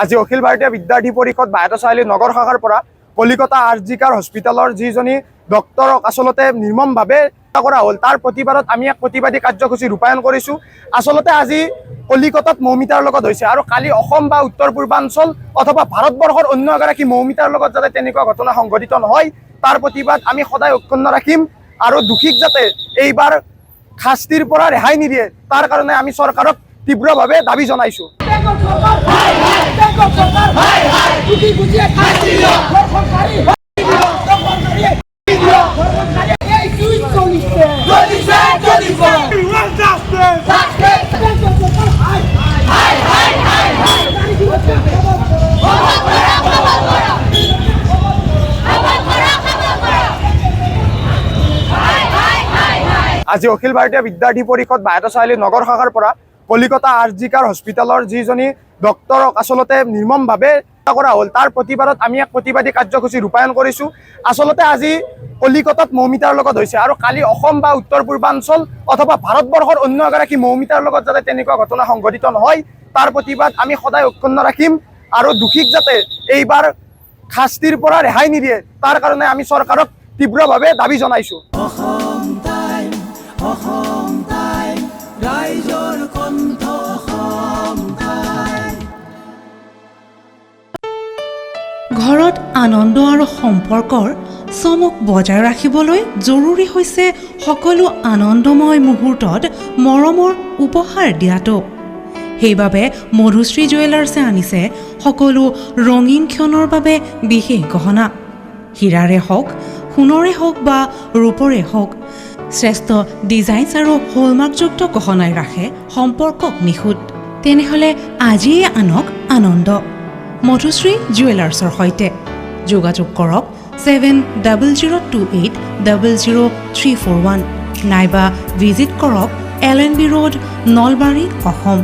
আজি অখিল ভাৰতীয় বিদ্যাৰ্থী পৰিষদ বায়তচাৰিআলি নগৰ শাখাৰ পৰা কলিকতা আৰজিকাৰ হস্পিটেলৰ যিজনী ডক্টৰক আচলতে নিৰ্মমভাৱে হত্যা কৰা হ'ল তাৰ প্ৰতিবাদত আমি এক প্ৰতিবাদী কাৰ্যসূচী ৰূপায়ণ কৰিছোঁ। আচলতে আজি কলিকতাত মৌমিতাৰ লগত হৈছে আৰু কালি অসম বা উত্তৰ পূৰ্বাঞ্চল অথবা ভাৰতবৰ্ষৰ অন্য এগৰাকী মৌমিতাৰ লগত যাতে তেনেকুৱা ঘটনা সংঘটিত নহয় তাৰ প্ৰতিবাদ আমি সদায় অক্ষুণ্ণ ৰাখিম আৰু দোষীক যাতে এইবাৰ শাস্তিৰ পৰা ৰেহাই নিদিয়ে তাৰ কাৰণে আমি চৰকাৰক তীব্ৰভাৱে দাবী জনাইছোঁ। আজি অখিল ভাৰতীয় বিদ্যাৰ্থী পৰিষদ বায়তচাৰিআলি নগৰ শাখাৰ পৰা কলিকতা আৰজিকাৰ হস্পিটেলৰ যিজনী ডক্টৰক আচলতে নিৰ্মমভাৱে হত্যা কৰা হ'ল তাৰ প্ৰতিবাদত আমি এক প্ৰতিবাদী কাৰ্যসূচী ৰূপায়ণ কৰিছোঁ। আচলতে আজি কলিকতাত মৌমিতাৰ লগত হৈছে আৰু কালি অসম বা উত্তৰ পূৰ্বাঞ্চল অথবা ভাৰতবৰ্ষৰ অন্য এগৰাকী মৌমিতাৰ লগত যাতে তেনেকুৱা ঘটনা সংঘটিত নহয় তাৰ প্ৰতিবাদ আমি সদায় অক্ষুণ্ণ ৰাখিম আৰু দোষীক যাতে এইবাৰ শাস্তিৰ পৰা ৰেহাই নিদিয়ে তাৰ কাৰণে আমি চৰকাৰক তীব্ৰভাৱে দাবী জনাইছোঁ। ঘৰত আনন্দ আৰু সম্পৰ্কৰ চমক বজাই ৰাখিবলৈ জৰুৰী হৈছে সকলো আনন্দময় মুহূৰ্তত মৰমৰ উপহাৰ দিয়াটো। সেইবাবে মধুশ্ৰী জুৱেলাৰ্ছে আনিছে সকলো ৰঙীন ক্ষণৰ বাবে বিশেষ গহনা। হীৰাৰে হওক, সোণৰে হওক বা ৰূপৰে হওক, শ্ৰেষ্ঠ ডিজাইনছ আৰু হলমাৰ্কযুক্ত গহনাই ৰাখে সম্পৰ্কক নিখুঁত। তেনেহ'লে আজিয়ে আনক আনন্দ মধুশ্ৰী জুৱেলাৰ্ছৰ সৈতে। যোগাযোগ কৰক 7028000341 নাইবা ভিজিট কৰক LNB ৰোড, নলবাৰী, অসম।